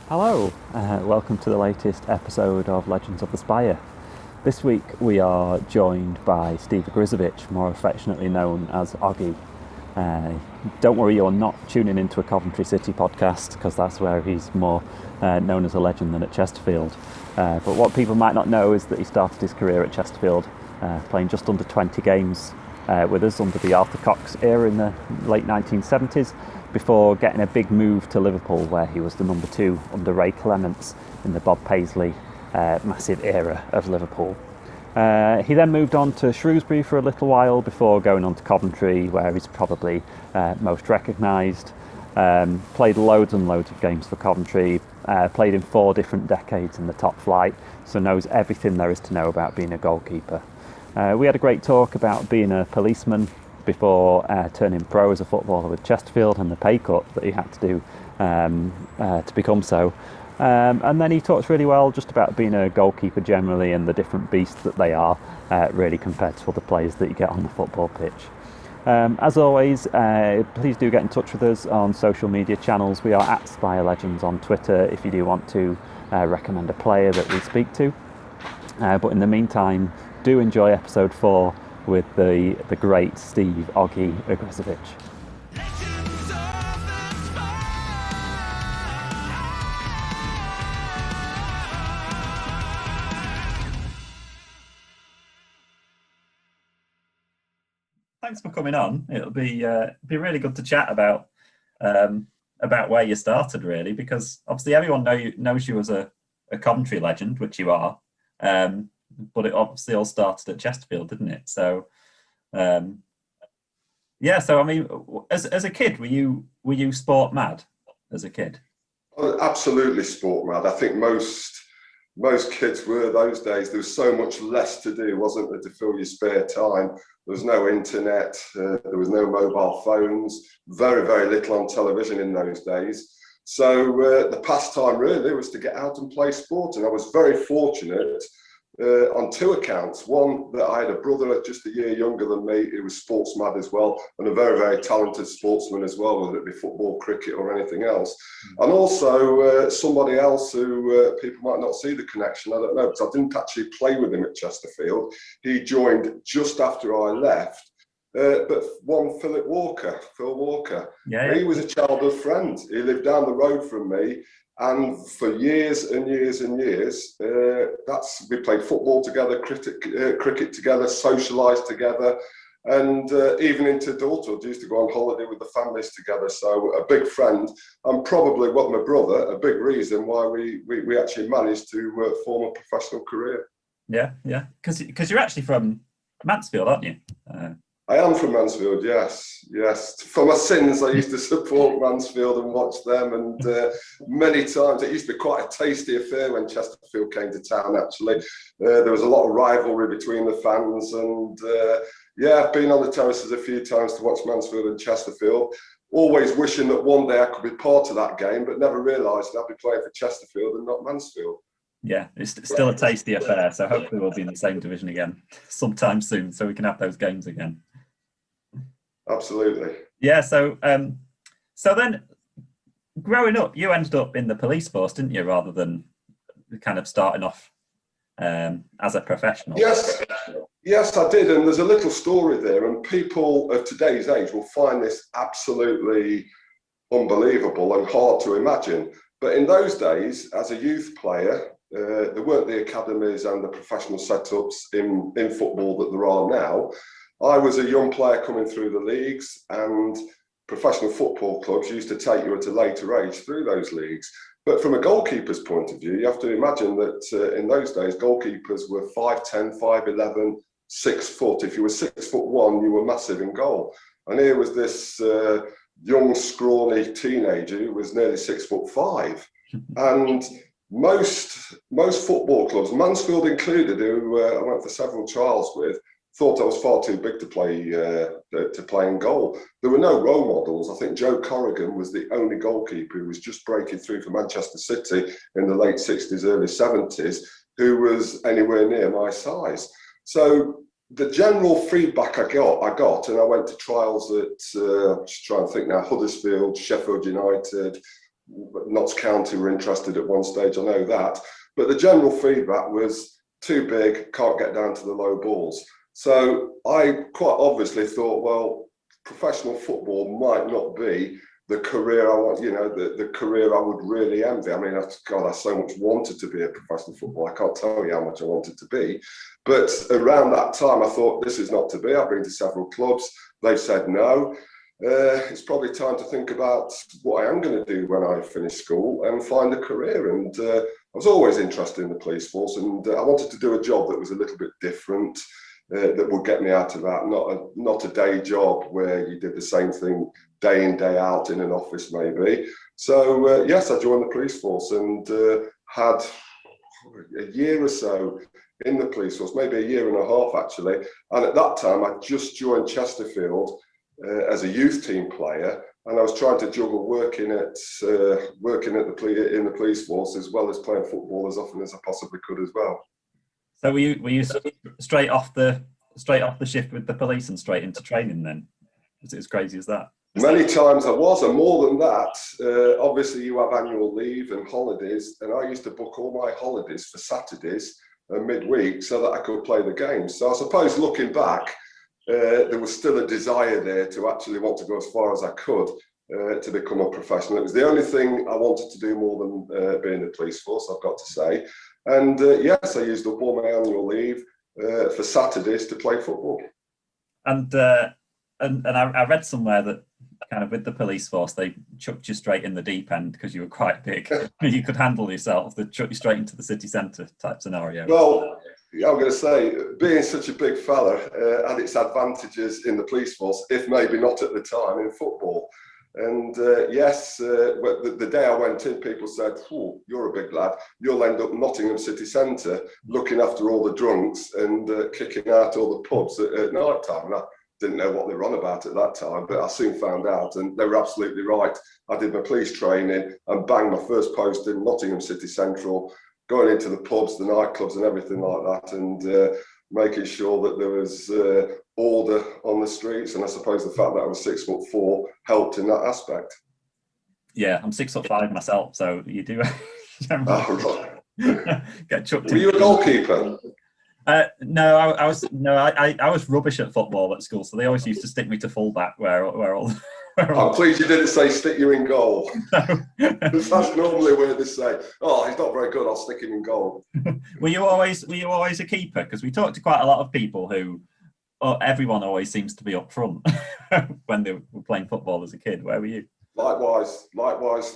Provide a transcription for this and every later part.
Hello, welcome to the latest episode of Legends of the Spire. This week we are joined by Steve Ogrizovic, more affectionately known as Oggy. Don't worry, you're not tuning into a Coventry City podcast, because that's where he's more known as a legend than at Chesterfield. But what people might not know is that he started his career at Chesterfield, playing just under 20 games with us under the Arthur Cox era in the late 1970s, before getting a big move to Liverpool, where he was the number 2 under Ray Clements in the Bob Paisley massive era of Liverpool. He then moved on to Shrewsbury for a little while before going on to Coventry, where he's probably most recognised. Played loads and loads of games for Coventry, played in 4 different decades in the top flight, so knows everything there is to know about being a goalkeeper. We had a great talk about being a policeman before turning pro as a footballer with Chesterfield, and the pay cut that he had to do to become so. And then he talks really well just about being a goalkeeper generally and the different beasts that they are, really compared to other players that you get on the football pitch. As always, please do get in touch with us on social media channels. We are at Spire Legends on Twitter if you do want to recommend a player that we speak to. But in the meantime, do enjoy episode 4 with the great Steve Oggy Ogrizovic. Thanks for coming on. It'll be really good to chat about where you started, really, because obviously everyone knows you as a Coventry legend, which you are. But it obviously all started at Chesterfield, didn't it? So, So I mean, as a kid, were you sport mad as a kid? Oh, absolutely sport mad. I think most kids were those days. There was so much less to do, wasn't there, to fill your spare time. There was no internet. There was no mobile phones. Very, very little on television in those days. So the pastime really was to get out and play sport, and I was very fortunate. On 2 accounts. One, that I had a brother just a year younger than me who was sports mad as well, and a very, very talented sportsman as well, whether it be football, cricket or anything else. And also somebody else who people might not see the connection, I don't know, because I didn't actually play with him at Chesterfield. He joined just after I left. But one, Phil Walker. Yeah. He was a childhood friend. He lived down the road from me. And for years and years and years, we played football together, cricket together, socialised together, and even into adulthood, used to go on holiday with the families together. So a big friend, and probably what my brother, a big reason why we actually managed to form a professional career. Yeah, because you're actually from Mansfield, aren't you? I am from Mansfield, yes. For my sins, I used to support Mansfield and watch them, and many times it used to be quite a tasty affair when Chesterfield came to town, actually. There was a lot of rivalry between the fans, and I've been on the terraces a few times to watch Mansfield and Chesterfield, always wishing that one day I could be part of that game, but never realised I'd be playing for Chesterfield and not Mansfield. Yeah, it's still a tasty affair, so hopefully we'll be in the same division again sometime soon, so we can have those games again. Absolutely. Yeah, so then growing up, you ended up in the police force, didn't you, rather than kind of starting off as a professional? Yes, I did. And there's a little story there, and people of today's age will find this absolutely unbelievable and hard to imagine. But in those days, as a youth player, there weren't the academies and the professional setups in football that there are now. I was a young player coming through the leagues, and professional football clubs used to take you at a later age through those leagues. But from a goalkeeper's point of view, you have to imagine that in those days, goalkeepers were 5'10", 5'11", 6 foot. If you were 6'1", you were massive in goal. And here was this young, scrawny teenager who was nearly 6'5". And most football clubs, Mansfield included, who I went for several trials with, thought I was far too big to play in goal. There were no role models. I think Joe Corrigan was the only goalkeeper who was just breaking through for Manchester City in the late 60s, early 70s, who was anywhere near my size. So the general feedback I got, and I went to trials at, just trying to think now, Huddersfield, Sheffield United, Notts County were interested at one stage, I know that. But the general feedback was too big, can't get down to the low balls. So I quite obviously thought, well, professional football might not be the career I want, the career I would really envy. I mean, God, I so much wanted to be a professional footballer. I can't tell you how much I wanted to be. But around that time, I thought, this is not to be. I've been to several clubs. They've said no. It's probably time to think about what I am going to do when I finish school and find a career. And I was always interested in the police force, and I wanted to do a job that was a little bit different, that would get me out of that. Not a day job where you did the same thing day in, day out in an office, maybe. So yes, I joined the police force and had a year or so in the police force, maybe a year and a half actually. And at that time, I just joined Chesterfield as a youth team player, and I was trying to juggle working in the police force as well as playing football as often as I possibly could as well. So were you straight off the shift with the police and straight into training then? Was it as crazy as that? Many times I was, and more than that, obviously you have annual leave and holidays, and I used to book all my holidays for Saturdays and midweek so that I could play the games. So I suppose looking back, there was still a desire there to actually want to go as far as I could to become a professional. It was the only thing I wanted to do more than being in the police force, I've got to say. And yes, I used up all my annual leave for Saturdays to play football. And I read somewhere that kind of with the police force, they chucked you straight in the deep end because you were quite big. You could handle yourself. They chucked you straight into the city centre type scenario. Well, I'm going to say, being such a big fella had its advantages in the police force, if maybe not at the time in football. And yes, the day I went in, people said, "Oh, you're a big lad. You'll end up Nottingham city centre looking after all the drunks and kicking out all the pubs at night time." And I didn't know what they were on about at that time, but I soon found out, and they were absolutely right. I did my police training and banged my first post in Nottingham City Central, going into the pubs, the nightclubs and everything like that, and making sure that there was order on the streets. And I suppose the fact that I was 6'4" helped in that aspect. Yeah, I'm 6'5" myself, so you do. Oh, right. Get chucked. Were you a goalkeeper? No, I was rubbish at football at school, so they always used to stick me to fullback where all. I'm pleased you didn't say stick you in goal. Because that's normally where they say, "Oh, he's not very good, I'll stick him in goal." Were you always a keeper? Because we talked to quite a lot of people who, everyone always seems to be up front when they were playing football as a kid. Where were you? Likewise,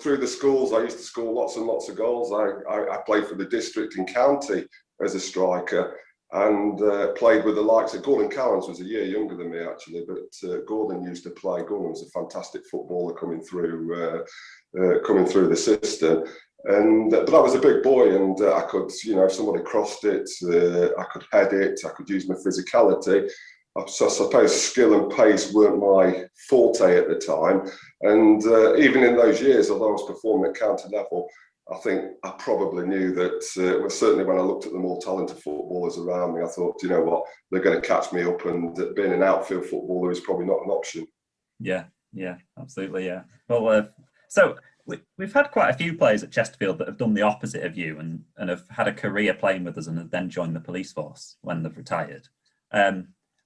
through the schools, I used to score lots and lots of goals. I played for the district and county as a striker, and played with the likes of Gordon Cowans. Was a year younger than me actually, but Gordon used to play. Gordon was a fantastic footballer coming through the system. And but I was a big boy, and I could, if somebody crossed it, I could head it. I could use my physicality. So I suppose skill and pace weren't my forte at the time. And even in those years, although I was performing at county level, I think I probably knew that, certainly when I looked at the more talented footballers around me, I thought, you know what, they're going to catch me up, and being an outfield footballer is probably not an option. Yeah, absolutely, yeah. Well, so we've had quite a few players at Chesterfield that have done the opposite of you and have had a career playing with us and have then joined the police force when they've retired.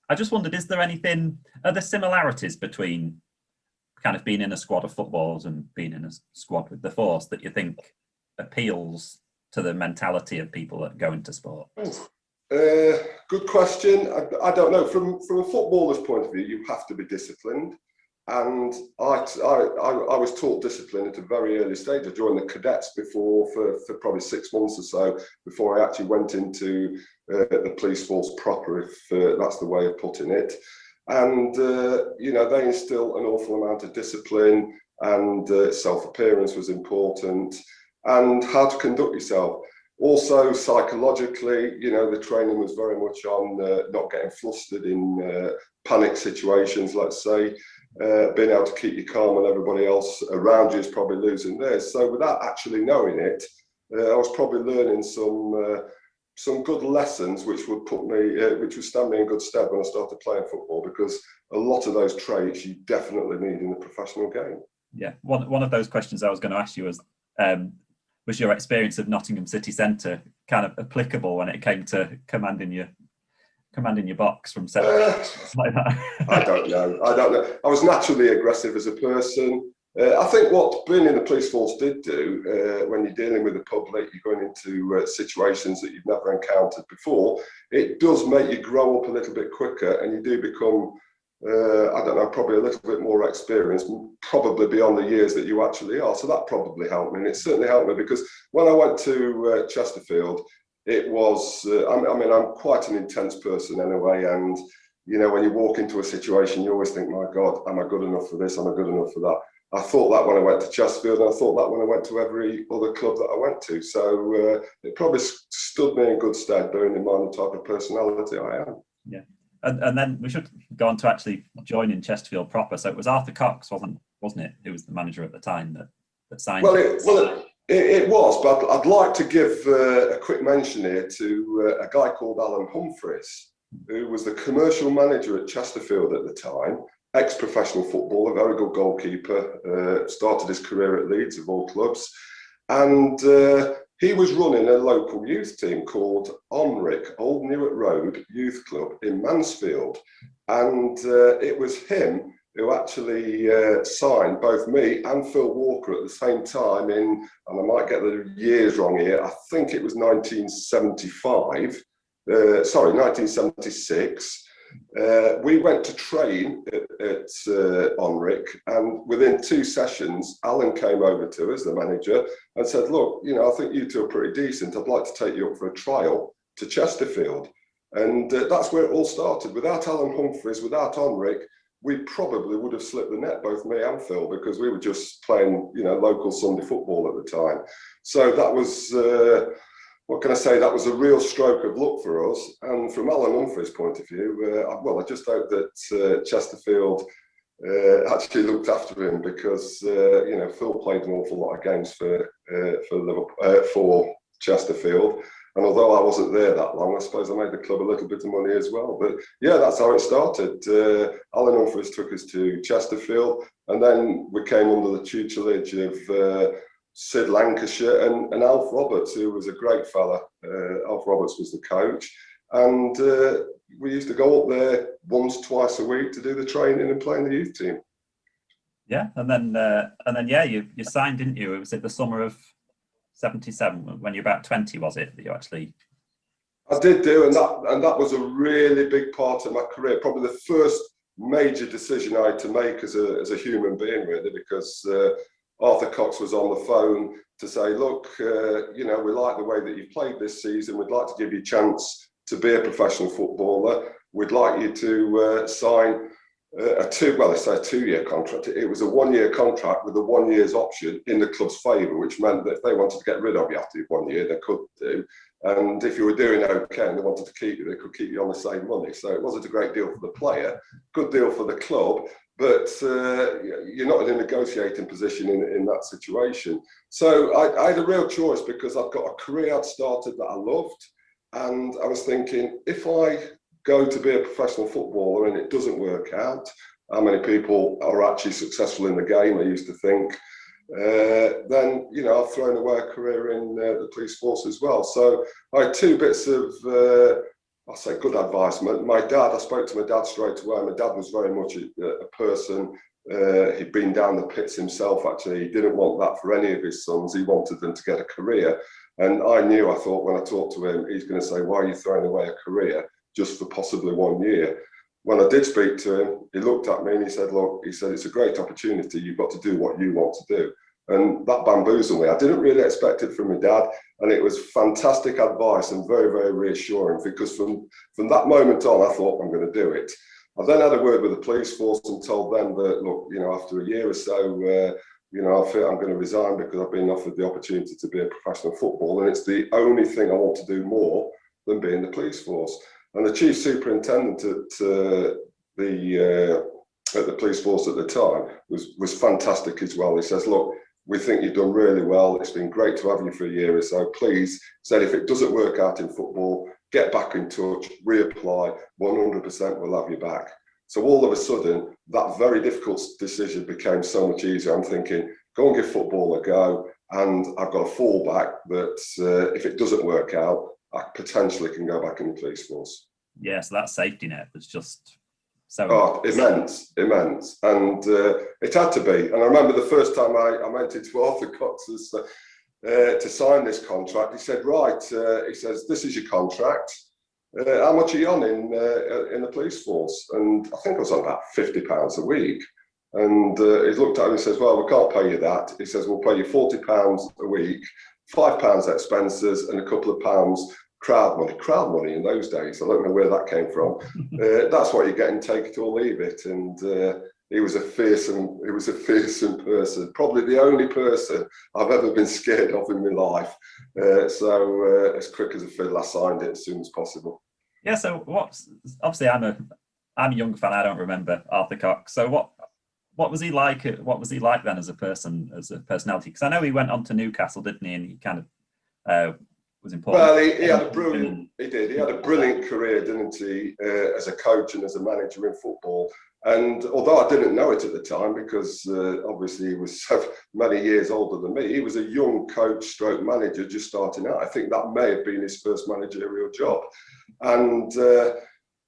I just wondered, are there similarities between kind of being in a squad of footballers and being in a squad with the force that you think appeals to the mentality of people that go into sport? Good question. I don't know. From a footballer's point of view, you have to be disciplined. And I was taught discipline at a very early stage. I joined the cadets for probably 6 months or so before I actually went into the police force proper, if that's the way of putting it. And, they instill an awful amount of discipline, and self-appearance was important, and how to conduct yourself. Also, psychologically, the training was very much on not getting flustered in panic situations, let's say, being able to keep you calm when everybody else around you is probably losing theirs. So without actually knowing it, I was probably learning some good lessons, which would stand me in good stead when I started playing football, because a lot of those traits you definitely need in the professional game. Yeah, one of those questions I was going to ask you was your experience of Nottingham City Centre kind of applicable when it came to commanding your box from set like that? I don't know. I was naturally aggressive as a person. I think what being in the police force did do, when you're dealing with the public, you're going into situations that you've never encountered before, it does make you grow up a little bit quicker, and you do become, I don't know, probably a little bit more experienced, probably beyond the years that you actually are. So that probably helped me, and it certainly helped me, because when I went to Chesterfield, it was, I mean, I'm quite an intense person anyway, and when you walk into a situation, you always think, my God, am I good enough for this? Am I good enough for that? I thought that when I went to Chesterfield, and I thought that when I went to every other club that I went to. So it probably stood me in good stead, bearing in mind the type of personality I am. Yeah, and then we should go on to actually joining Chesterfield proper. So it was Arthur Cox, wasn't it? Who was the manager at the time that signed. It was, but I'd like to give a quick mention here to a guy called Alan Humphreys, who was the commercial manager at Chesterfield at the time. Ex-professional footballer, very good goalkeeper, started his career at Leeds of all clubs, and he was running a local youth team called Onrick, Old Newark Road Youth Club in Mansfield, and it was him who actually signed both me and Phil Walker at the same time and I might get the years wrong here, I think it was 1976. We went to train at Onrick, and within 2 sessions, Alan came over to us, the manager, and said, look, I think you two are pretty decent. I'd like to take you up for a trial to Chesterfield. And that's where it all started. Without Alan Humphreys, without Onrick, we probably would have slipped the net, both me and Phil, because we were just playing, local Sunday football at the time. So that was... what can I say? That was a real stroke of luck for us. And from Alan Humphreys' point of view, I just hope that Chesterfield actually looked after him, because Phil played an awful lot of games for Liverpool, for Chesterfield. And although I wasn't there that long, I suppose I made the club a little bit of money as well. But yeah, that's how it started. Alan Humphreys took us to Chesterfield, and then we came under the tutelage of Sid Lancashire and Alf Roberts, who was a great fella. Alf Roberts was the coach, and we used to go up there once, twice a week to do the training and play in the youth team. Yeah, and then you signed, didn't you? Was it the summer of '77 when you're about 20? Was it that you actually? I did do, and that was a really big part of my career. Probably the first major decision I had to make as a human being, really, because. Arthur Cox was on the phone to say, look, we like the way that you've played this season. We'd like to give you a chance to be a professional footballer. We'd like you to sign a 2-year contract. It was a 1-year contract with a 1 year's option in the club's favour, which meant that if they wanted to get rid of you after 1 year, they could do. And if you were doing okay and they wanted to keep you, they could keep you on the same money. So it wasn't a great deal for the player, good deal for the club. But you're not in a negotiating position in that situation. So I had a real choice, because I've got a career I'd started that I loved. And I was thinking, if I go to be a professional footballer and it doesn't work out, how many people are actually successful in the game, I used to think, then, I've thrown away a career in the police force as well. So I had 2 bits of... I'll say good advisement. I spoke to my dad straight away. My dad was very much a person. He'd been down the pits himself, actually. He didn't want that for any of his sons. He wanted them to get a career. And I thought when I talked to him, he's going to say, why are you throwing away a career just for possibly 1 year? When I did speak to him, he looked at me and he said, look, it's a great opportunity. You've got to do what you want to do. And that bamboozled me. I didn't really expect it from my dad, and it was fantastic advice and very, very reassuring, because from that moment on, I thought, I'm going to do it. I then had a word with the police force and told them that, look, after a year or so, I feel I'm going to resign, because I've been offered the opportunity to be a professional footballer, and it's the only thing I want to do more than be in the police force. And the chief superintendent at the police force at the time was fantastic as well. He says, look, we think you've done really well. It's been great to have you for a year or so. Please, said, if it doesn't work out in football, get back in touch, reapply, 100% we'll have you back. So all of a sudden, that very difficult decision became so much easier. I'm thinking, go and give football a go. And I've got a fallback that if it doesn't work out, I potentially can go back in the police force. Yeah, so that safety net was just so immense. And it had to be. And I remember the first time I went into Arthur Cox's to sign this contract, he said, right, he says, this is your contract. How much are you on in the police force? And I think I was on about £50 a week. And he looked at him and says, well, we can't pay you that. He says, we'll pay you £40 a week, £5 expenses, and a couple of pounds crowd money in those days. I don't know where that came from. That's what you're getting, take it or leave it. And he was a fearsome person, probably the only person I've ever been scared of in my life. So as quick as a fiddle, I signed it as soon as possible. Yeah. So obviously I'm a young fan. I don't remember Arthur Cox. So what was he like? What was he like then as a person, as a personality? Because I know he went on to Newcastle, didn't he? And he kind of was important. Well, he had a brilliant. He did. He had a brilliant career, didn't he? As a coach and as a manager in football. And although I didn't know it at the time, because obviously he was so many years older than me, he was a young coach stroke manager just starting out. I think that may have been his first managerial job. And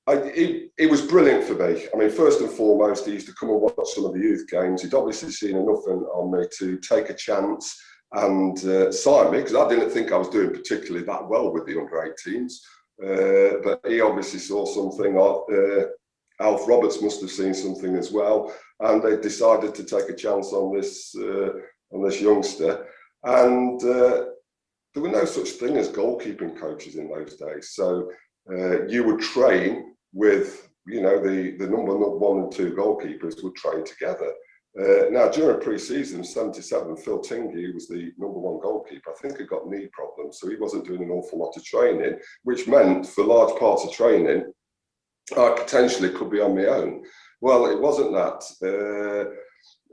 it was brilliant for me. I mean, first and foremost, he used to come and watch some of the youth games. He'd obviously seen enough on me to take a chance and sign me, because I didn't think I was doing particularly that well with the under-18s. But he obviously saw something. Alf Roberts must have seen something as well, and they decided to take a chance on this youngster. And there were no such thing as goalkeeping coaches in those days. So you would train with, the number 1 and 2 goalkeepers would train together. Now, during pre-season, 77, Phil Tingey, who was the number 1 goalkeeper, I think he got knee problems, so he wasn't doing an awful lot of training, which meant for large parts of training, I potentially could be on my own. Well, it wasn't that.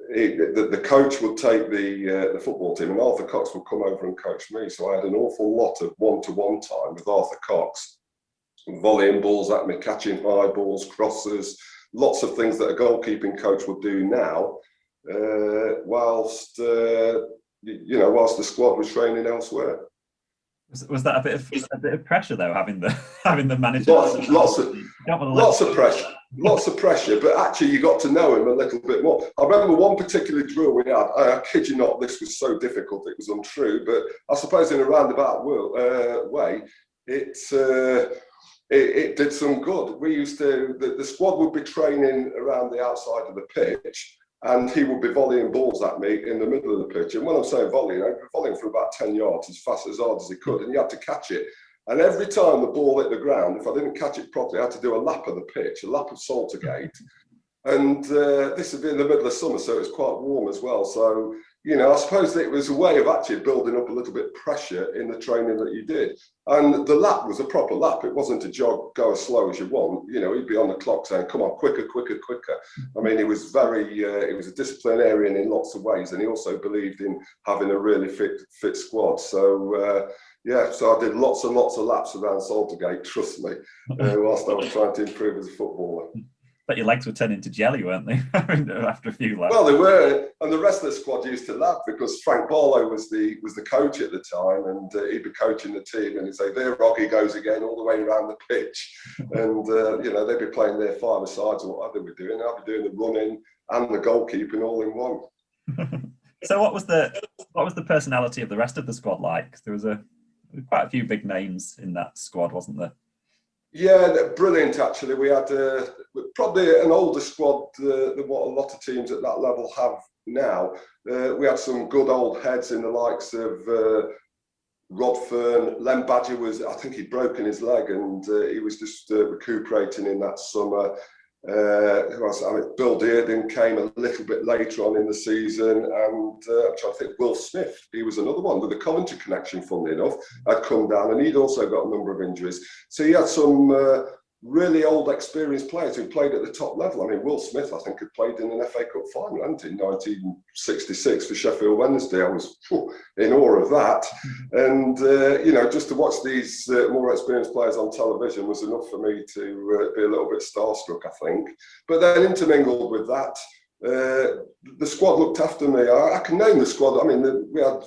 The coach would take the football team, and Arthur Cox would come over and coach me. So I had an awful lot of one-to-one time with Arthur Cox, volleying balls at me, catching high balls, crosses, lots of things that a goalkeeping coach would do now, whilst the squad was training elsewhere. Was that a bit of pressure though, having the manager? Lots of pressure. But actually, you got to know him a little bit more. I remember one particular drill we had. I kid you not, this was so difficult it was untrue. But I suppose in a roundabout way, it did some good. We used to the squad would be training around the outside of the pitch, and he would be volleying balls at me in the middle of the pitch. And when I'm saying volleying, I'd be volleying for about 10 yards as fast, as hard as he could, and you had to catch it. And every time the ball hit the ground, if I didn't catch it properly, I had to do a lap of the pitch, a lap of Saltergate. And this would be in the middle of summer, so it was quite warm as well. So, I suppose it was a way of actually building up a little bit of pressure in the training that you did. And the lap was a proper lap. It wasn't a jog, go as slow as you want. He'd be on the clock saying, come on, quicker. I mean, he was he was a disciplinarian in lots of ways. And he also believed in having a really fit squad. So, so I did lots and lots of laps around Saltergate, trust me, whilst I was trying to improve as a footballer. But your legs were turning to jelly, weren't they? After a few laps. Well, they were, and the rest of the squad used to laugh because Frank Barlow was the coach at the time, and he'd be coaching the team, and he'd say, "There, Oggy goes again, all the way around the pitch," and they'd be playing their five-a-sides or whatever they were doing. I'd be doing the running and the goalkeeping all in one. So, what was the personality of the rest of the squad like? There was quite a few big names in that squad, wasn't there? Yeah, brilliant actually. We had probably an older squad than what a lot of teams at that level have now. We had some good old heads in the likes of Rod Fern. Len Badger I think he'd broken his leg and he was just recuperating in that summer. Who else? I mean, Bill Dearden came a little bit later on in the season, and I'm trying to think, Will Smith, he was another one with the Coventry connection, funnily enough, had come down, and he'd also got a number of injuries. So he had some really old, experienced players who played at the top level. I mean, Will Smith, I think, had played in an FA Cup final, hadn't he, in 1966 for Sheffield Wednesday. I was in awe of that. And, just to watch these more experienced players on television was enough for me to be a little bit starstruck, I think. But then intermingled with that, the squad looked after me. I can name the squad. I mean, we had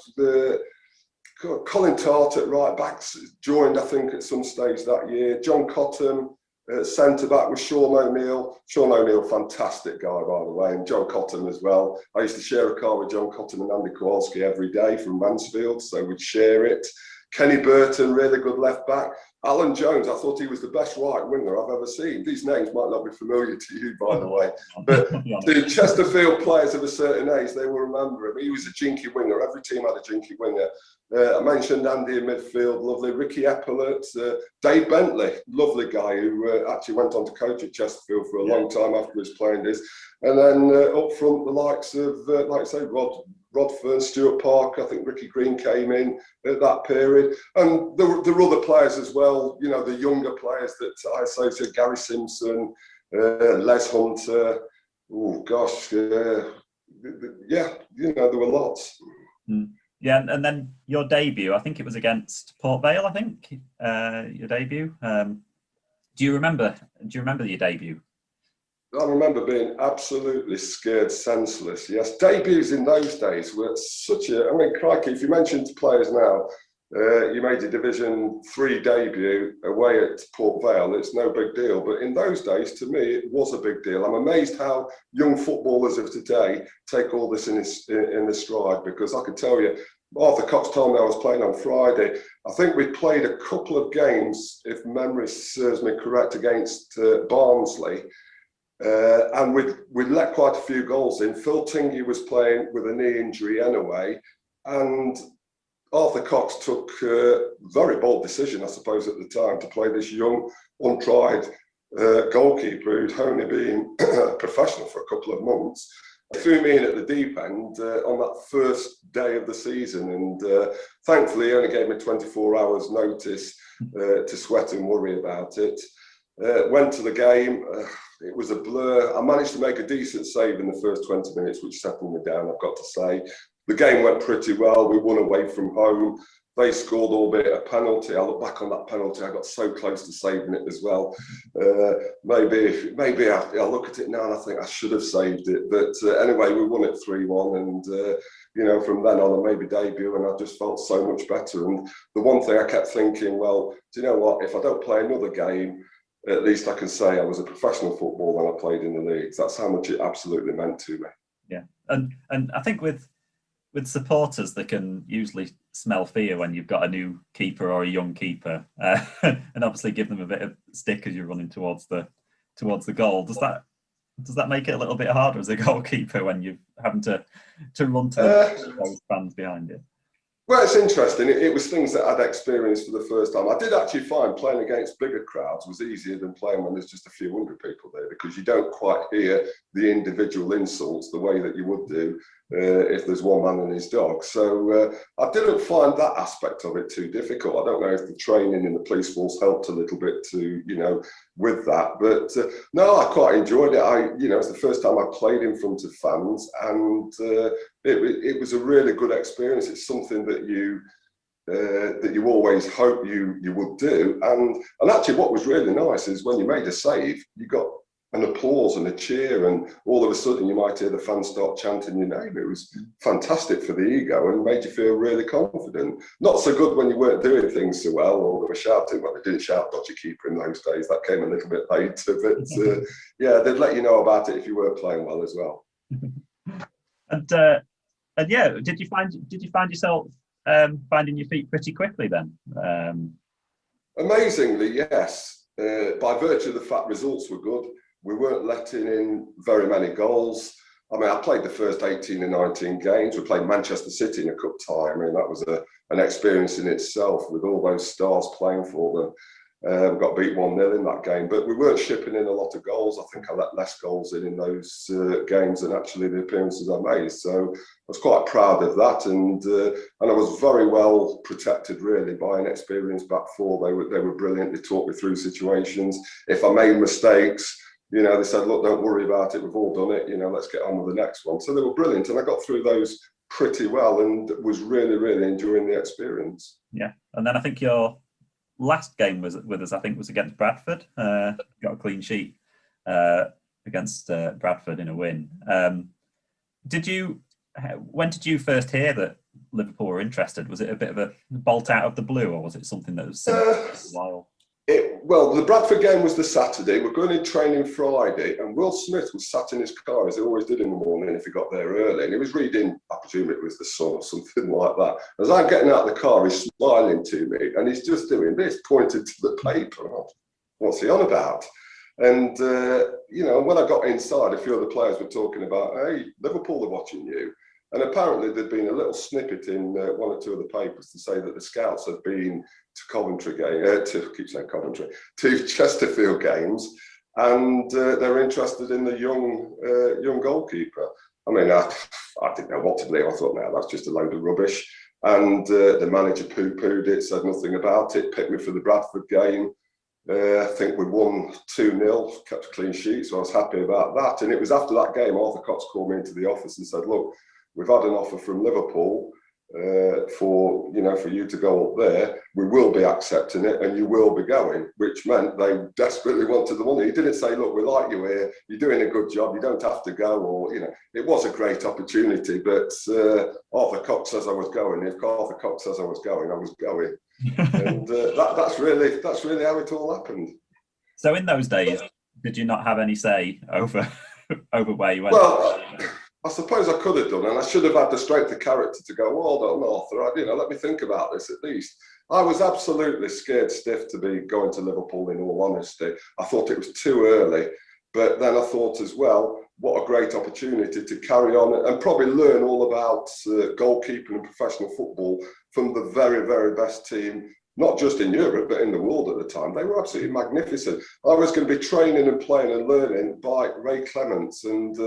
Colin Tart at right backs joined, I think, at some stage that year. John Cottam at centre back was Sean O'Neill. Sean O'Neill, fantastic guy, by the way, and John Cottam as well. I used to share a car with John Cottam and Andy Kowalski every day from Mansfield, so we'd share it. Kenny Burton, really good left back. Alan Jones, I thought he was the best right winger I've ever seen. These names might not be familiar to you, by the way, but the Chesterfield players of a certain age, they will remember him. He was a jinky winger. Every team had a jinky winger. I mentioned Andy in midfield, lovely. Ricky Epaulet, Dave Bentley, lovely guy who actually went on to coach at Chesterfield for a long time after his playing days. And then up front, the likes of, like I say, Rod Fern, Stuart Parker, I think Ricky Green came in at that period. And there were other players as well, the younger players that I associate, Gary Simpson, Les Hunter, oh gosh, there were lots. Yeah, and then your debut, I think it was against Port Vale, I think, your debut. Do you remember your debut? I remember being absolutely scared, senseless. Yes, debuts in those days were crikey, if you mention to players now, you made a Division 3 debut away at Port Vale, it's no big deal. But in those days, to me, it was a big deal. I'm amazed how young footballers of today take all this in the stride, because I could tell you, Arthur Cox told me I was playing on Friday. I think we played a couple of games, if memory serves me correct, against Barnsley. And we'd let quite a few goals in. Phil Tingey was playing with a knee injury anyway. And Arthur Cox took a very bold decision, I suppose, at the time, to play this young, untried goalkeeper who'd only been professional for a couple of months. He threw me in at the deep end on that first day of the season. And thankfully, he only gave me 24 hours notice to sweat and worry about it. Went to the game. It was a blur. I managed to make a decent save in the first 20 minutes, which settled me down, I've got to say. The game went pretty well. We won away from home. They scored, albeit a penalty. I look back on that penalty. I got so close to saving it as well. Maybe I look at it now and I think I should have saved it. But anyway, we won it 3-1. And, from then on, I made my debut and I just felt so much better. And the one thing I kept thinking, well, do you know what? If I don't play another game, at least I can say I was a professional footballer when I played in the leagues. That's how much it absolutely meant to me. Yeah, and I think with supporters, they can usually smell fear when you've got a new keeper or a young keeper, and obviously give them a bit of stick as you're running towards the goal. Does that make it a little bit harder as a goalkeeper when you're having to run to those fans behind you? Well, it's interesting. It was things that I'd experienced for the first time. I did actually find playing against bigger crowds was easier than playing when there's just a few hundred people there, because you don't quite hear the individual insults the way that you would do if there's one man and his dog. So I didn't find that aspect of it too difficult. I don't know if the training in the police force helped a little bit to, with that. But no, I quite enjoyed it. It's the first time I played in front of fans, and it was a really good experience. It's something that you always hope you would do. And actually what was really nice is when you made a save, you got an applause and a cheer, and all of a sudden you might hear the fans start chanting your name. It was fantastic for the ego and made you feel really confident. Not so good when you weren't doing things so well or they were shouting. Well, they didn't shout dodgy keeper in those days. That came a little bit later. But they'd let you know about it if you weren't playing well as well. And yeah, did you find yourself finding your feet pretty quickly then? Amazingly, yes. By virtue of the fact results were good, we weren't letting in very many goals. I mean, I played the first 18 and 19 games. We played Manchester City in a cup tie. I mean, that was an experience in itself with all those stars playing for them. Got beat 1-0 in that game, but we weren't shipping in a lot of goals. I think I let less goals in those games than actually the appearances I made. So I was quite proud of that, and I was very well protected really by an experienced back four. They were brilliant. They talked me through situations. If I made mistakes, you know, they said, look, don't worry about it. We've all done it. You know, let's get on with the next one. So they were brilliant, and I got through those pretty well, and was really, really enjoying the experience. Yeah, and then I think your last game was with us, I think, was against Bradford. Got a clean sheet against Bradford in a win. When did you first hear that Liverpool were interested? Was it a bit of a bolt out of the blue, or was it something that was for a while? Well, the Bradford game was the Saturday. We're going in training Friday, and Will Smith was sat in his car, as he always did in the morning if he got there early, and he was reading, I presume it was The Sun or something like that. As I'm getting out of the car, he's smiling to me, and he's just doing this, pointing to the paper. What's he on about? And, you know, when I got inside, a few of the players were talking about, hey, Liverpool are watching you. And apparently there'd been a little snippet in one or two of the papers to say that the scouts had been to Coventry to Chesterfield games, and they were interested in the young goalkeeper. I mean, I didn't know what to believe. I thought, no, that's just a load of rubbish. And the manager poo-pooed it, said nothing about it, picked me for the Bradford game. I think we won 2-0, kept a clean sheet, so I was happy about that. And it was after that game, Arthur Cox called me into the office and said, look, we've had an offer from Liverpool for you to go up there. We will be accepting it, and you will be going, which meant they desperately wanted the money. He didn't say, look, we like you here, you're doing a good job, you don't have to go, or, you know, it was a great opportunity, but Arthur Cox says I was going. If Arthur Cox says I was going, and that's really how it all happened. So in those days, did you not have any say over where you went? Well, I suppose I could have done, and I should have had the strength of character to go, well, hold on, Arthur, let me think about this at least. I was absolutely scared stiff to be going to Liverpool, in all honesty. I thought it was too early, but then I thought as well, what a great opportunity to carry on and probably learn all about goalkeeping and professional football from the very, very best team, not just in Europe, but in the world at the time. They were absolutely magnificent. I was going to be training and playing and learning by Ray Clements, and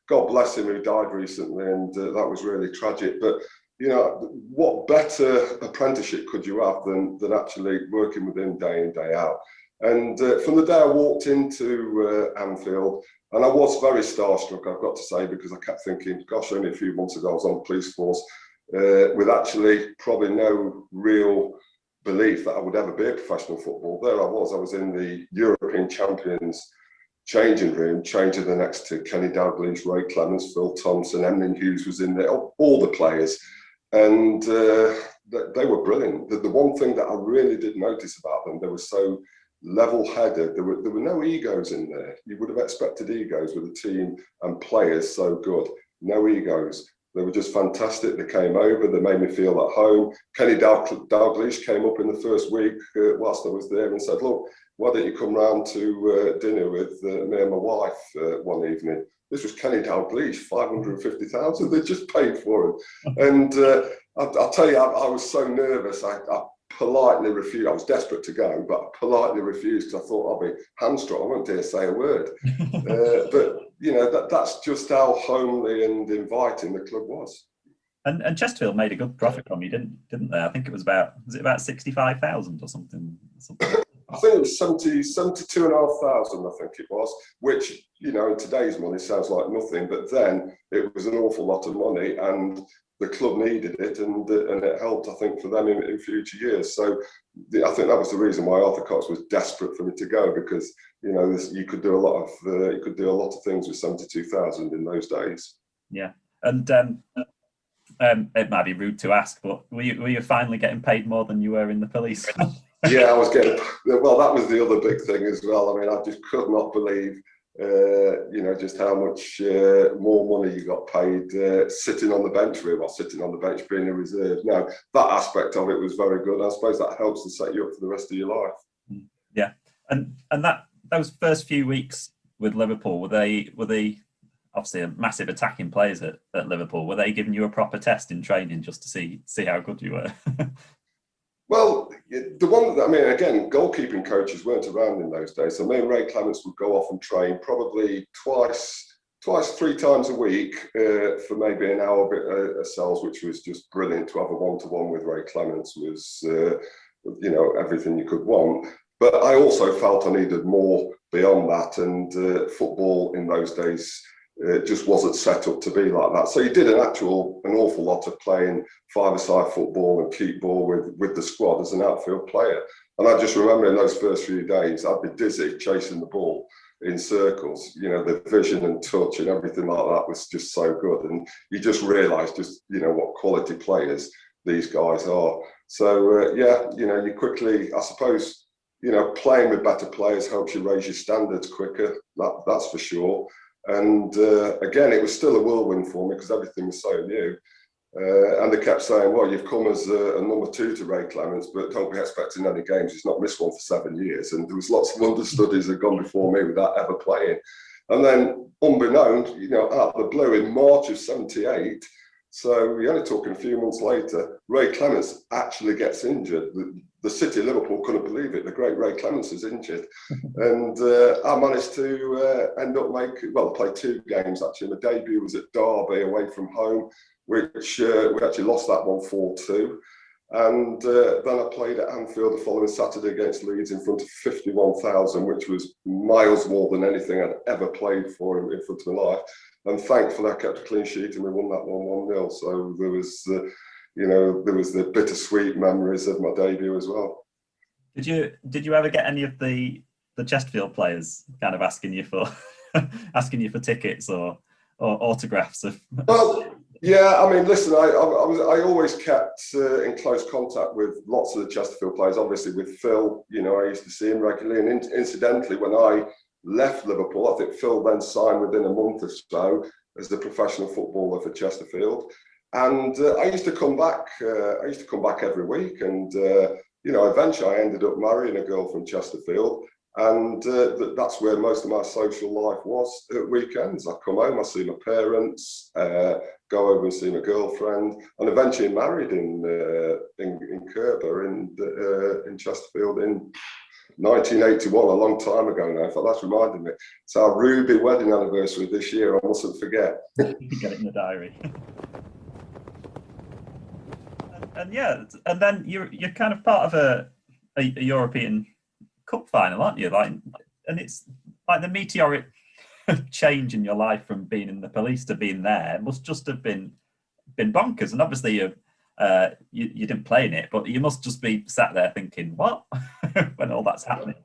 God bless him, who died recently, and that was really tragic. But, you know, what better apprenticeship could you have than actually working with him day in, day out? And from the day I walked into Anfield, and I was very starstruck, I've got to say, because I kept thinking, gosh, only a few months ago I was on the police force, with actually probably no real belief that I would ever be a professional footballer. There I was in the European champions changing room, changing the next to Kenny Dalglish, Ray Clements, Phil Thompson, Emlyn Hughes was in there, all the players, and they were brilliant. The one thing that I really did notice about them, they were so level-headed. There were no egos in there. You would have expected egos with a team and players so good. No egos. They were just fantastic. They came over. They made me feel at home. Kenny Dalglish came up in the first week whilst I was there and said, look, why don't you come round to dinner with me and my wife one evening? This was Kenny Dalglish, 550,000. They just paid for him. And I'll tell you, I was so nervous. I politely refused. I was desperate to go, but I politely refused because I thought I'll be hamstrung. I won't dare say a word. But you know, that's just how homely and inviting the club was. And Chesterfield made a good profit from you, didn't they? I think it was about 65,000 or something. I think it was 72,500, I think it was, which, you know, in today's money sounds like nothing, but then it was an awful lot of money, and the club needed it, and it helped, I think, for them in future years. So I think that was the reason why Arthur Cox was desperate for me to go, because, you know, you could do a lot of things with 72,000 in those days. Yeah, and it might be rude to ask, but were you finally getting paid more than you were in the police? Yeah, I was getting. Well, that was the other big thing as well. I mean, I just could not believe, you know, just how much more money you got paid sitting on the bench being a reserve. Now, that aspect of it was very good. I suppose that helps to set you up for the rest of your life. Yeah, and those first few weeks with Liverpool, were they obviously a massive attacking players at Liverpool? Were they giving you a proper test in training just to see how good you were? Well, the one that, I mean, again, goalkeeping coaches weren't around in those days. So me and Ray Clements would go off and train probably twice, 3 times a week for maybe an hour ourselves, which was just brilliant. To have a one-to-one with Ray Clements was, everything you could want. But I also felt I needed more beyond that, and football in those days just wasn't set up to be like that. So you did an awful lot of playing five-a-side football and keep ball with the squad as an outfield player. And I just remember in those first few days, I'd be dizzy chasing the ball in circles. The vision and touch and everything like that was just so good. And you just realise what quality players these guys are. So, you quickly, I suppose, playing with better players helps you raise your standards quicker. That's for sure. And again, it was still a whirlwind for me because everything was so new. And they kept saying, well, you've come as a number 2 to Ray Clements, but don't be expecting any games. He's not missed one for 7 years. And there was lots of understudies that had gone before me without ever playing. And then, unbeknownst, out of the blue, in March of '78, so we're only talking a few months later, Ray Clements actually gets injured. The city of Liverpool couldn't believe it. The great Ray Clements is injured. And I managed to end up play 2 games actually. My debut was at Derby away from home, which we actually lost that one 4-2. And then I played at Anfield the following Saturday against Leeds in front of 51,000, which was miles more than anything I'd ever played for in front of my life. And thankfully I kept a clean sheet and we won that one 1-0. So there was, there was the bittersweet memories of my debut as well. Did you ever get any of the Chesterfield players kind of asking you for tickets or autographs? Well, yeah, I mean, listen, I always kept in close contact with lots of the Chesterfield players. Obviously, with Phil, I used to see him regularly. And incidentally, when I left Liverpool, I think Phil then signed within a month or so as the professional footballer for Chesterfield. And I used to come back. Every week, and eventually I ended up marrying a girl from Chesterfield. And that's where most of my social life was at weekends. I come home, I see my parents, go over and see my girlfriend, and eventually married in Kerber in Chesterfield in 1981, a long time ago now. In fact, that's reminded me. It's our Ruby wedding anniversary this year. I mustn't forget. Get it in the diary. and then you're kind of part of a European Cup final, aren't you? And it's like the meteoric change in your life from being in the police to being there must just have been bonkers. And obviously you didn't play in it, but you must just be sat there thinking, what? When all that's happening.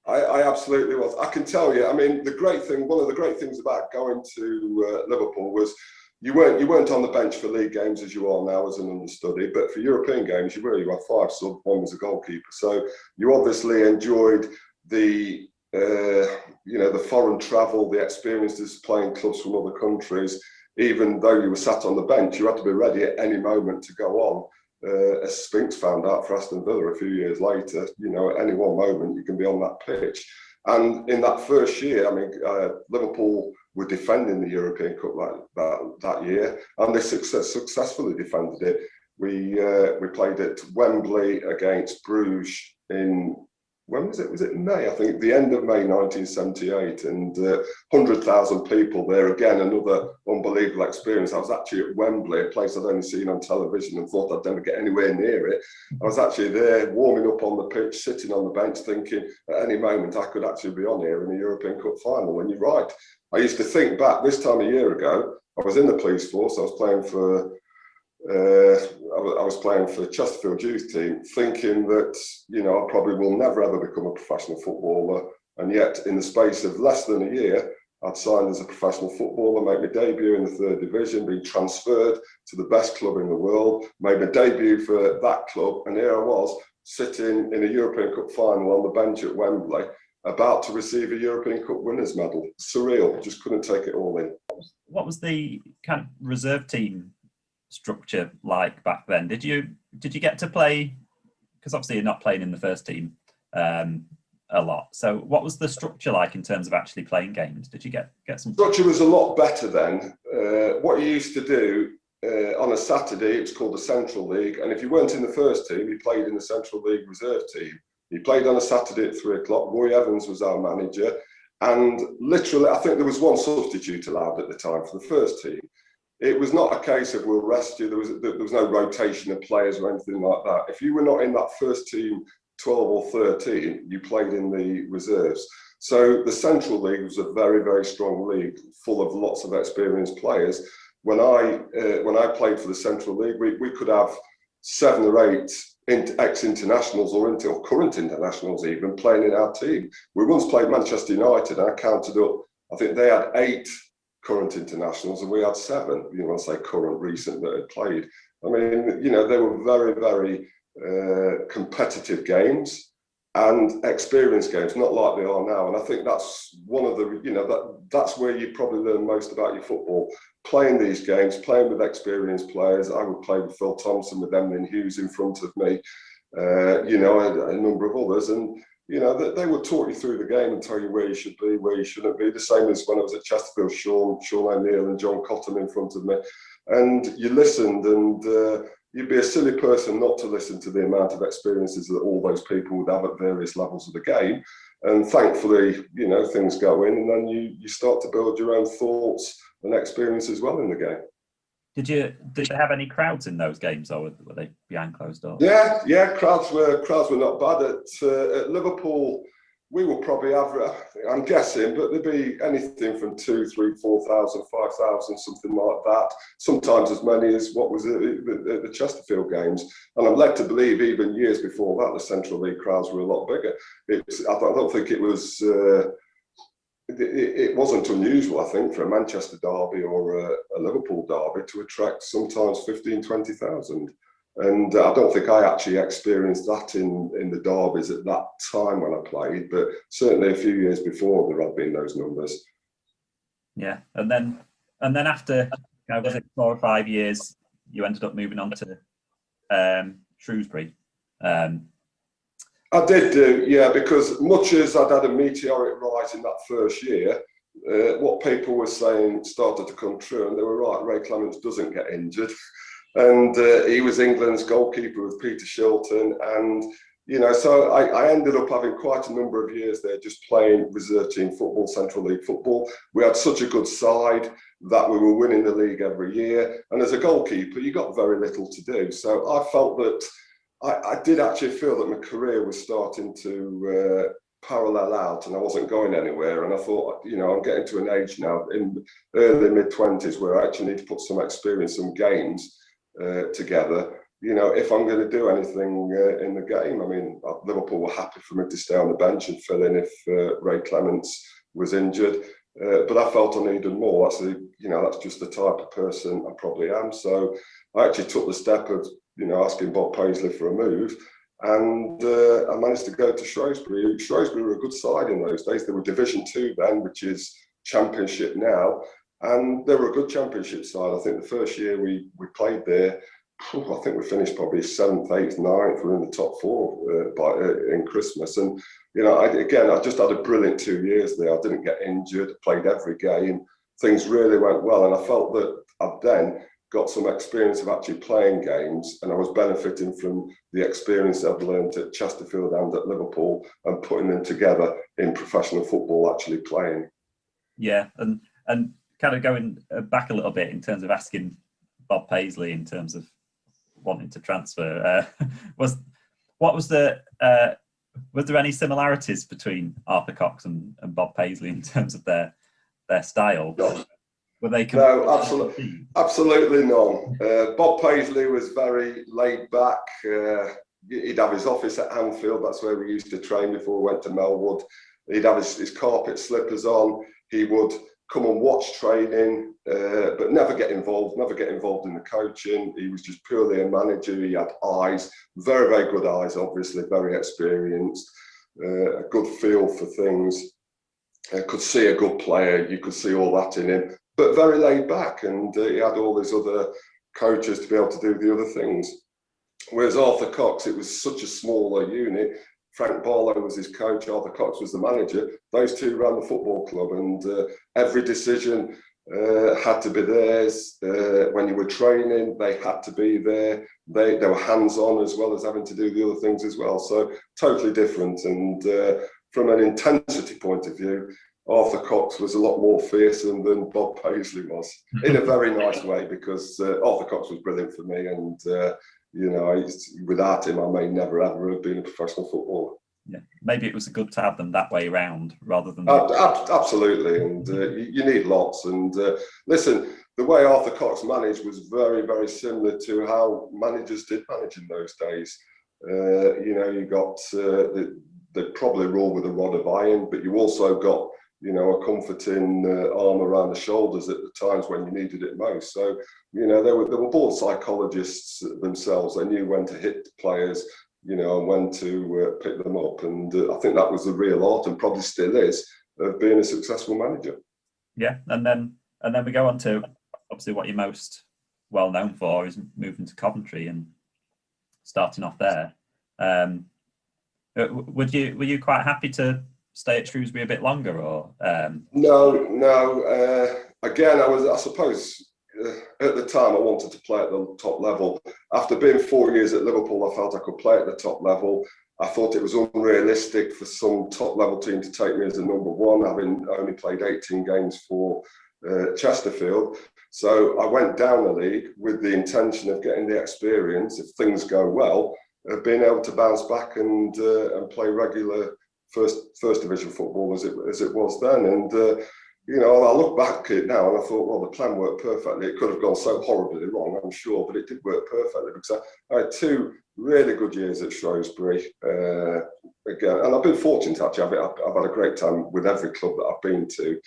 I absolutely was. I can tell you. I mean, one of the great things about going to Liverpool was you weren't on the bench for league games as you are now as an understudy, but for European games you had 5 subs, one was a goalkeeper. So you obviously enjoyed the the foreign travel, the experiences playing clubs from other countries. Even though you were sat on the bench, you had to be ready at any moment to go on. As Spinks found out for Aston Villa a few years later, at any one moment you can be on that pitch. And in that first year, I mean, Liverpool were defending the European Cup that year, and they successfully defended it. We played at Wembley against Bruges in, when was it? Was it May? I think the end of May 1978, and 100,000 people there. Again, another unbelievable experience. I was actually at Wembley, a place I'd only seen on television and thought I'd never get anywhere near it. I was actually there warming up on the pitch, sitting on the bench, thinking at any moment I could actually be on here in the European Cup final. And you're right. I used to think back this time a year ago, I was in the police force, I was playing for Chesterfield youth team, thinking that, I probably will never ever become a professional footballer. And yet in the space of less than a year, I'd signed as a professional footballer, made my debut in the 3rd division, been transferred to the best club in the world, made my debut for that club. And here I was sitting in a European Cup final on the bench at Wembley, about to receive a European Cup winners medal. Surreal, just couldn't take it all in. What was the kind of reserve team structure like back then? Did you get to play, because obviously you're not playing in the first team a lot, so what was the structure like in terms of actually playing games? Did you get some? Structure was a lot better then. What you used to do, on a Saturday, it was called the Central League. And if you weren't in the first team, you played in the Central League reserve team. He played on a Saturday at 3 o'clock. Roy Evans was our manager. And literally, I think there was one substitute allowed at the time for the first team. It was not a case of we'll rest you. There was no rotation of players or anything like that. If you were not in that first team, 12 or 13, you played in the reserves. So the Central League was a very, very strong league full of lots of experienced players. When I played for the Central League, we could have 7 or 8 ex-internationals or current internationals even playing in our team. We once played Manchester United, and I counted up, I think they had 8 current internationals and we had 7, you know, I say current, recent that had played. I mean, you know, they were very, very competitive games and experienced games, not like they are now. And I think that's one of the, you know, that's where you probably learn most about your football. Playing these games, playing with experienced players. I would play with Phil Thompson, with Emlyn Hughes in front of me, you know, a number of others. And, you know, they would talk you through the game and tell you where you should be, where you shouldn't be. The same as when I was at Chesterfield, Sean O'Neill and John Cottam in front of me. And you listened, and you'd be a silly person not to listen to the amount of experiences that all those people would have at various levels of the game. And thankfully, you know, things go in, and then you start to build your own thoughts and experience as well in the game. Did you have any crowds in those games, or were they behind closed doors? Yeah, crowds were not bad at Liverpool. We will probably average, I'm guessing, but there'd be anything from 2,000, 3,000, 4,000, 5,000, something like that. Sometimes as many as what was at the Chesterfield games. And I'm led to believe even years before that, the Central League crowds were a lot bigger. I don't think it was. It wasn't unusual, I think, for a Manchester derby or a Liverpool derby to attract sometimes 15,000, 20,000. And I don't think I actually experienced that in the derbies at that time when I played, but certainly a few years before there had been those numbers. Yeah, and then after, was it 4 or 5 years, you ended up moving on to Shrewsbury. I did do, yeah, because much as I'd had a meteoric rise in that first year, what people were saying started to come true, and they were right. Ray Clements doesn't get injured. And he was England's goalkeeper with Peter Shilton. And, you know, so I ended up having quite a number of years there just playing reserve team football, Central League football. We had such a good side that we were winning the league every year. And as a goalkeeper, you got very little to do. So I felt that I did actually feel that my career was starting to parallel out, and I wasn't going anywhere. And I thought, you know, I'm getting to an age now in early mid-20s where I actually need to put some experience, some games together, you know, if I'm going to do anything in the game. I mean, Liverpool were happy for me to stay on the bench and fill in if Ray Clements was injured, but I felt I needed more. That's just the type of person I probably am. So I actually took the step of, you know, asking Bob Paisley for a move, and I managed to go to Shrewsbury. Shrewsbury were a good side in those days. They were Division 2 then, which is Championship now. And they were a good Championship side. I think the first year we played there, I think we finished probably 7th, 8th, 9th. We were in the top 4 in Christmas. And, you know, I just had a brilliant 2 years there. I didn't get injured, played every game. Things really went well. And I felt that I'd then got some experience of actually playing games, and I was benefiting from the experience I've learned at Chesterfield and at Liverpool and putting them together in professional football, actually playing. Yeah, and kind of going back a little bit in terms of asking Bob Paisley in terms of wanting to transfer, was there any similarities between Arthur Cox and Bob Paisley in terms of their style? No. Were they No, absolutely none. Bob Paisley was very laid back. He'd have his office at Anfield. That's where we used to train before we went to Melwood. He'd have his carpet slippers on. He would come and watch training, but never get involved in the coaching. He was just purely a manager. He had eyes, very, very good eyes, obviously, very experienced, a good feel for things. Could see a good player. You could see all that in him, but very laid back. And he had all these other coaches to be able to do the other things. Whereas Arthur Cox, it was such a smaller unit. Frank Barlow was his coach, Arthur Cox was the manager. Those two ran the football club, and every decision had to be theirs. When you were training, they had to be there. They were hands-on as well as having to do the other things as well. So totally different. And from an intensity point of view, Arthur Cox was a lot more fearsome than Bob Paisley was, in a very nice way, because Arthur Cox was brilliant for me. And, without him, I may never ever have been a professional footballer. Yeah, maybe it was good to have them that way around rather than absolutely, and you need lots. And listen, the way Arthur Cox managed was very, very similar to how managers did manage in those days. You got they probably rule with a rod of iron, but you also got a comforting arm around the shoulders at the times when you needed it most. So they were born psychologists themselves. They knew when to hit players, and when to pick them up. And I think that was the real art, and probably still is, of being a successful manager. Yeah, and then we go on to obviously what you're most well known for is moving to Coventry and starting off there. Were you quite happy to stay at Shrewsbury a bit longer, or? No. Again, I suppose. At the time, I wanted to play at the top level. After being 4 years at Liverpool, I felt I could play at the top level. I thought it was unrealistic for some top level team to take me as a number one, having only played 18 games for Chesterfield. So I went down the league with the intention of getting the experience, if things go well, of being able to bounce back and play regular first division football as it was then. And I look back at it now and I thought, well, the plan worked perfectly. It could have gone so horribly wrong, I'm sure, but it did work perfectly, because I had 2 really good years at Shrewsbury. Again, and I've been fortunate, actually. I've had a great time with every club that I've been to.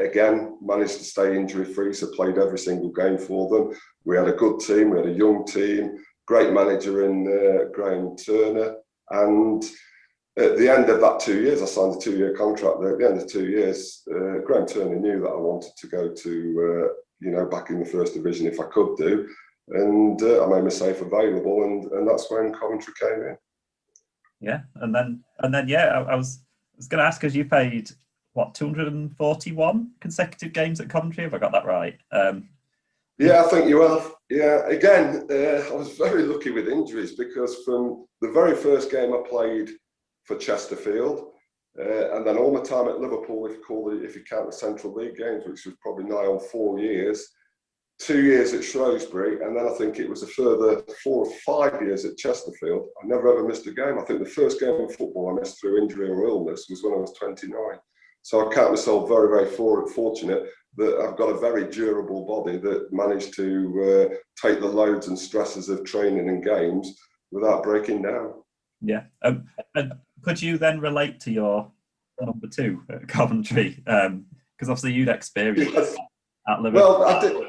Again, managed to stay injury-free, so played every single game for them. We had a good team, we had a young team, great manager in Graham Turner, and at the end of that 2 years, I signed a 2-year contract there. At the end of 2 years, Graham Turner knew that I wanted to go to, back in the first division if I could do. And I made myself available, and that's when Coventry came in. Yeah, and then I was going to ask, because you played, 241 consecutive games at Coventry? Have I got that right? Yeah, I think you have. Yeah, again, I was very lucky with injuries, because from the very first game I played for Chesterfield, and then all my time at Liverpool, if you count the Central League games, which was probably nigh on 4 years, 2 years at Shrewsbury, and then I think it was a further 4 or 5 years at Chesterfield. I never ever missed a game. I think the first game of football I missed through injury or illness was when I was 29. So I count myself very, very fortunate that I've got a very durable body that managed to take the loads and stresses of training and games without breaking down. Yeah. And could you then relate to your number 2 at Coventry? Because obviously you'd experienced at Liverpool. Well,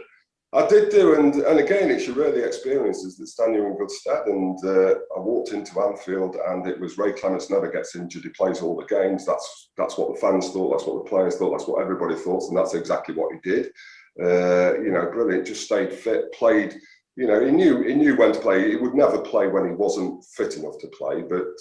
I did do, and again, it's your early experiences that stand you in good stead. And I walked into Anfield, and it was Ray Clements never gets injured. He plays all the games. That's what the fans thought. That's what the players thought. That's what everybody thought, and that's exactly what he did. Brilliant. Just stayed fit, played. He knew when to play. He would never play when he wasn't fit enough to play. But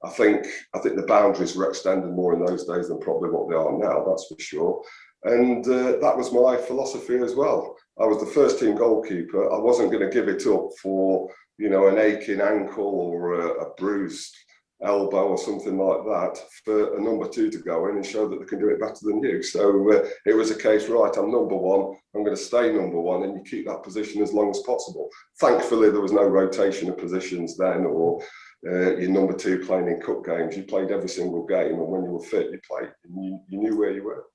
I think the boundaries were extended more in those days than probably what they are now. That's for sure. And that was my philosophy as well. I was the first team goalkeeper. I wasn't going to give it up for an aching ankle or a bruised elbow or something like that for a number 2 to go in and show that they can do it better than you. So it was a case, right, I'm number 1, I'm going to stay number 1, and you keep that position as long as possible. Thankfully, there was no rotation of positions then, or your number 2 playing in cup games. You played every single game, and when you were fit, you played, and you knew where you were.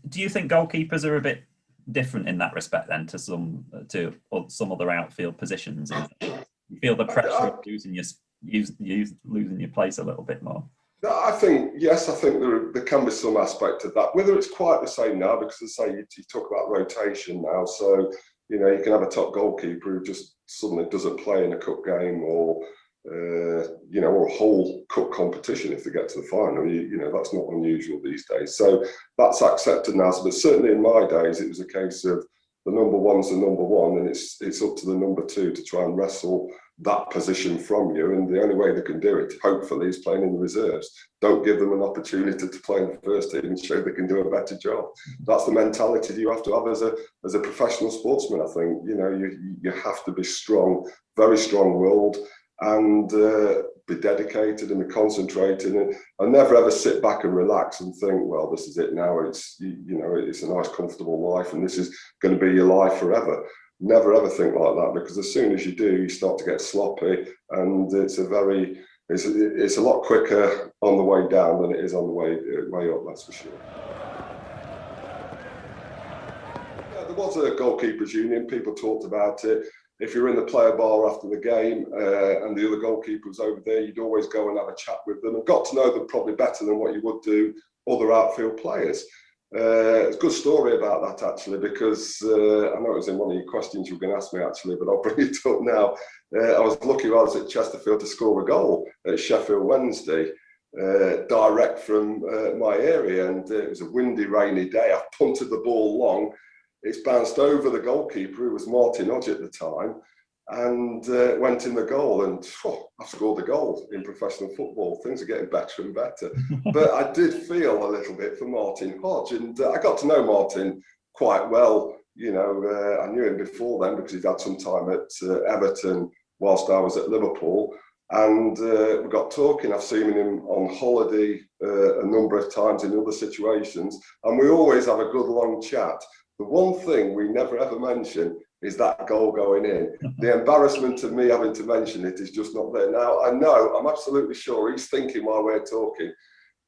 Do you think goalkeepers are a bit different in that respect then to some other outfield positions? You feel the pressure of losing your place a little bit more? I think, yes, I think there can be some aspect of that. Whether it's quite the same now, because as I say, you talk about rotation now, so you can have a top goalkeeper who just suddenly doesn't play in a cup game, or or a whole cup competition if they get to the final. That's not unusual these days. So that's accepted now. But certainly in my days, it was a case of the number 1's the number 1, and it's up to the number 2 to try and wrestle that position from you, and the only way they can do it, hopefully, is playing in the reserves. Don't give them an opportunity to play in the first team and show they can do a better job. That's the mentality you have to have as a professional sportsman. I think you have to be strong, very strong-willed, and be dedicated and be concentrated, and never ever sit back and relax and think, well, this is it now. It's it's a nice, comfortable life, and this is going to be your life forever. Never ever think like that, because as soon as you do, you start to get sloppy, and it's a lot quicker on the way down than it is on the way up. That's for sure. Yeah, there was a goalkeepers union. People talked about it. If you're in the player bar after the game and the other goalkeeper was over there, you'd always go and have a chat with them and got to know them probably better than what you would do other outfield players. It's a good story about that, actually, because I know it was in one of your questions you were going to ask me, actually, but I'll bring it up now. I was lucky while I was at Chesterfield to score a goal at Sheffield Wednesday, direct from my area, and it was a windy, rainy day. I punted the ball long. It's bounced over the goalkeeper, who was Martin Hodge at the time, and went in the goal. And I've scored a goal in professional football. Things are getting better and better. But I did feel a little bit for Martin Hodge, and I got to know Martin quite well. I knew him before then because he'd had some time at Everton whilst I was at Liverpool. And we got talking. I've seen him on holiday a number of times in other situations, and we always have a good long chat. The one thing we never ever mention is that goal going in. The embarrassment of me having to mention it is just not there. Now, I'm absolutely sure he's thinking while we're talking,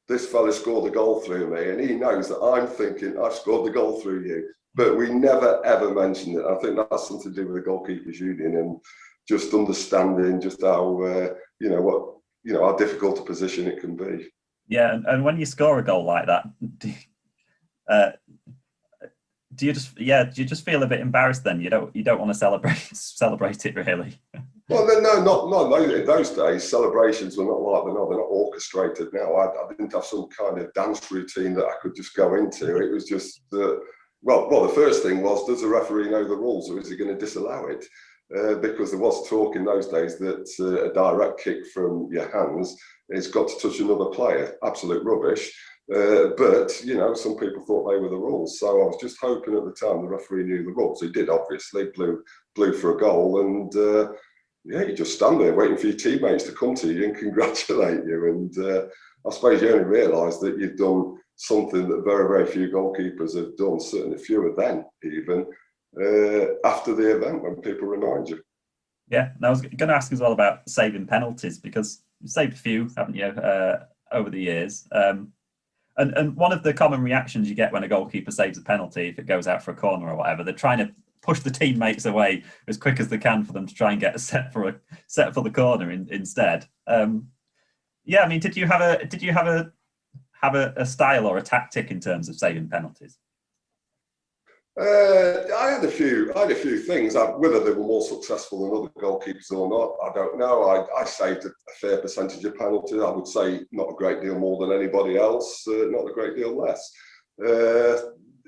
this fella scored a goal through me, and he knows that I'm thinking, I've scored the goal through you. But we never ever mention it. I think that's something to do with the goalkeepers union and just understanding just how, how difficult a position it can be. Yeah, and when you score a goal like that, do you just feel a bit embarrassed then? You don't want to celebrate it really? Well, no. In those days, celebrations were not like they're not orchestrated now. I didn't have some kind of dance routine that I could just go into. It was just the first thing was, does the referee know the rules, or is he going to disallow it? Because there was talk in those days that a direct kick from your hands has got to touch another player. Absolute rubbish. But some people thought they were the rules. So I was just hoping at the time the referee knew the rules. He did, obviously, blew for a goal, and you just stand there waiting for your teammates to come to you and congratulate you. And I suppose you only realise that you've done something that very, very few goalkeepers have done, certainly fewer then even, after the event, when people remind you. Yeah, and I was going to ask as well about saving penalties, because you've saved a few, haven't you, over the years? And one of the common reactions you get when a goalkeeper saves a penalty, if it goes out for a corner or whatever, they're trying to push the teammates away as quick as they can for them to try and get a set for the corner instead. Did you have a style or a tactic in terms of saving penalties? I had a few things. Whether they were more successful than other goalkeepers or not, I don't know. I saved a fair percentage of penalties. I would say not a great deal more than anybody else, not a great deal less.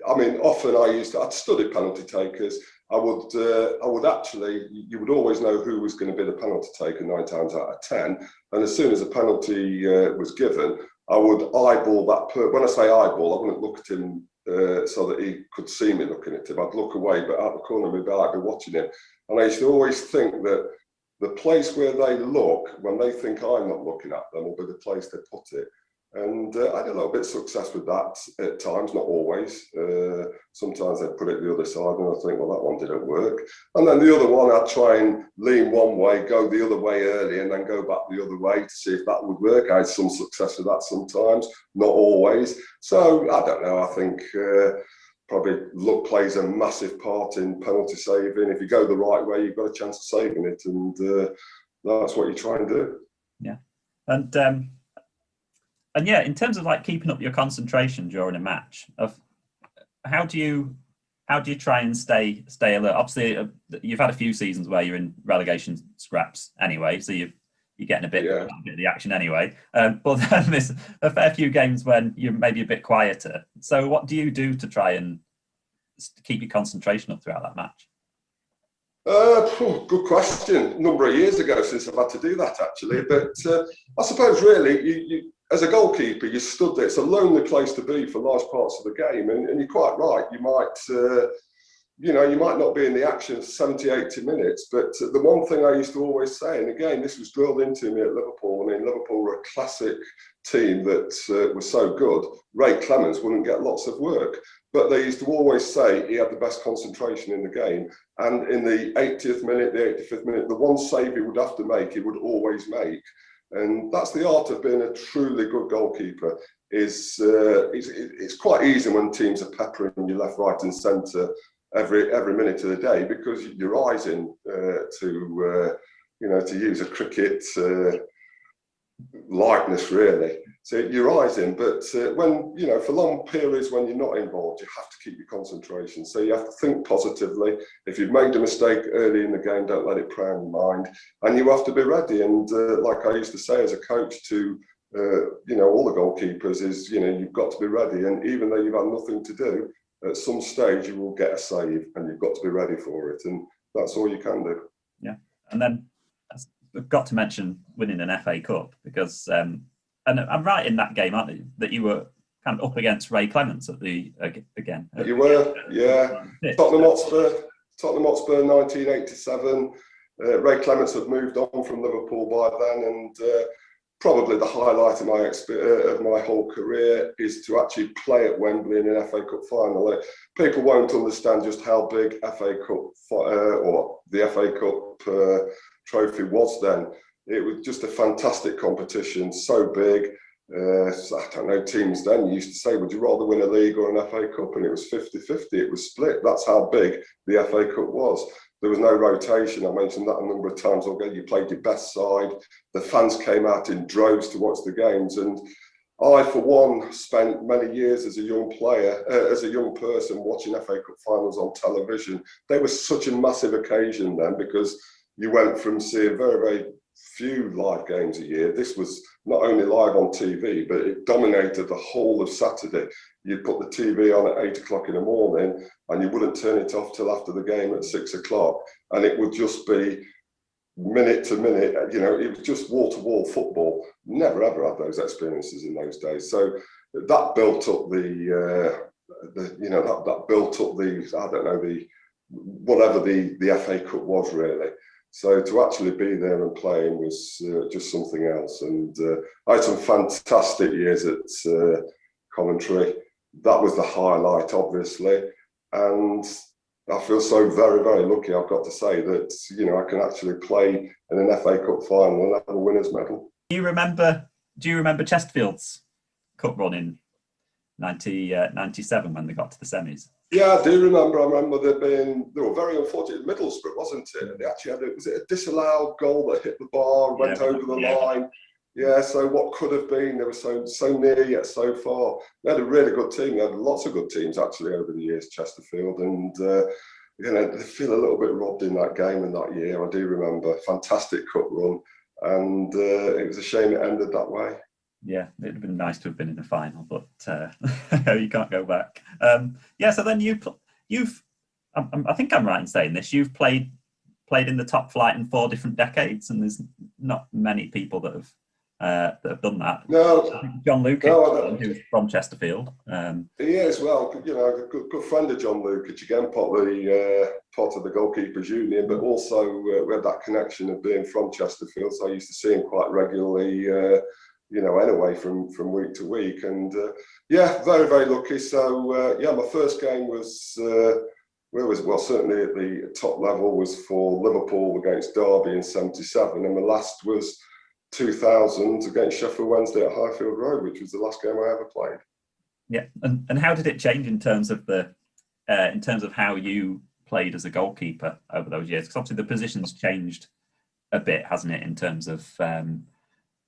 Often I'd studied penalty takers. I would actually, you would always know who was going to be the penalty taker 9 times out of 10. And as soon as a penalty was given, I would eyeball that. When I say eyeball, I wouldn't look at him so that he could see me looking at him. I'd look away, but out the corner of my eye, I'd be watching him. And I used to always think that the place where they look, when they think I'm not looking at them, will be the place they put it. And I had a little bit of success with that at times, not always. Sometimes I'd put it the other side and I'd think, well, that one didn't work. And then the other one, I'd try and lean one way, go the other way early, and then go back the other way to see if that would work. I had some success with that sometimes, not always. So I don't know, I think probably luck plays a massive part in penalty saving. If you go the right way, you've got a chance of saving it, and that's what you try and do. Yeah. And yeah, in terms of like keeping up your concentration during a match, how do you try and stay alert? Obviously, you've had a few seasons where you're in relegation scraps anyway, so you're getting a bit of the action anyway. But then there's a fair few games when you're maybe a bit quieter. So what do you do to try and keep your concentration up throughout that match? Good question. A number of years ago since I've had to do that, actually. But I suppose really, you as a goalkeeper, you stood there. It's a lonely place to be for large parts of the game, and you're quite right. You might not be in the action 70, 80 minutes, but the one thing I used to always say, and again, this was drilled into me at Liverpool. I mean, Liverpool were a classic team that was so good. Ray Clemence wouldn't get lots of work, but they used to always say he had the best concentration in the game. And in the 80th minute, the 85th minute, the one save he would have to make, he would always make. And that's the art of being a truly good goalkeeper. It's quite easy when teams are peppering you left, right, and centre every minute of the day, because your eyes in to use a cricket likeness, really. So your eyes in, but when for long periods when you're not involved, you have to keep your concentration. So you have to think positively. If you've made a mistake early in the game, don't let it prey on your mind, and you have to be ready. And like I used to say as a coach to all the goalkeepers is you've got to be ready. And even though you've had nothing to do, at some stage you will get a save, and you've got to be ready for it. And that's all you can do. Yeah, and then we've got to mention winning an FA Cup, because and I'm right in that game, aren't you, that you were kind of up against Ray Clemence again. You were, yeah. Tottenham Hotspur, 1987. Ray Clemence had moved on from Liverpool by then, and probably the highlight of my whole career is to actually play at Wembley in an FA Cup final. People won't understand just how big FA Cup or the FA Cup trophy was then. It was just a fantastic competition, so big. I don't know, teams then used to say, would you rather win a league or an FA Cup? And it was 50-50, it was split. That's how big the FA Cup was. There was no rotation. I mentioned that a number of times. You played your best side. The fans came out in droves to watch the games. And I, for one, spent many years as a young player, as a young person, watching FA Cup finals on television. They were such a massive occasion then, because you went from seeing very, very few live games a year. This was not only live on TV, but it dominated the whole of Saturday. You'd put the TV on at 8 o'clock in the morning, and you wouldn't turn it off till after the game at 6 o'clock. And it would just be minute to minute, it was just wall to wall football. Never ever had those experiences in those days. So that built up whatever the FA Cup was, really. So to actually be there and playing was just something else. And I had some fantastic years at Coventry. That was the highlight, obviously. And I feel so very, very lucky, I've got to say, that I can actually play in an FA Cup final and have a winner's medal. Do you remember Chesterfield's cup run in 97 when they got to the semis? Yeah, I do remember. I remember they were very unfortunate. Middlesbrough, wasn't it? They actually had was it a disallowed goal that hit the bar, went over the line? Yeah, so what could have been? They were so near yet so far. They had a really good team. They had lots of good teams actually over the years, Chesterfield, and they feel a little bit robbed in that game and that year. I do remember. Fantastic cup run, and it was a shame it ended that way. Yeah, it'd have been nice to have been in the final, but you can't go back. So then you've I think I'm right in saying this. You've played in the top flight in 4 different decades, and there's not many people that have done that. No, John Lukic, who's from Chesterfield. He is, well, a good friend of John Lukic, again, part of the goalkeepers union, but also we had that connection of being from Chesterfield, so I used to see him quite regularly. Anyway, from week to week, and very, very lucky. So my first game was certainly at the top level was for Liverpool against Derby in '77, and the last was 2000 against Sheffield Wednesday at Highfield Road, which was the last game I ever played. Yeah, and how did it change in terms of how you played as a goalkeeper over those years? Because obviously the position's changed a bit, hasn't it, in terms of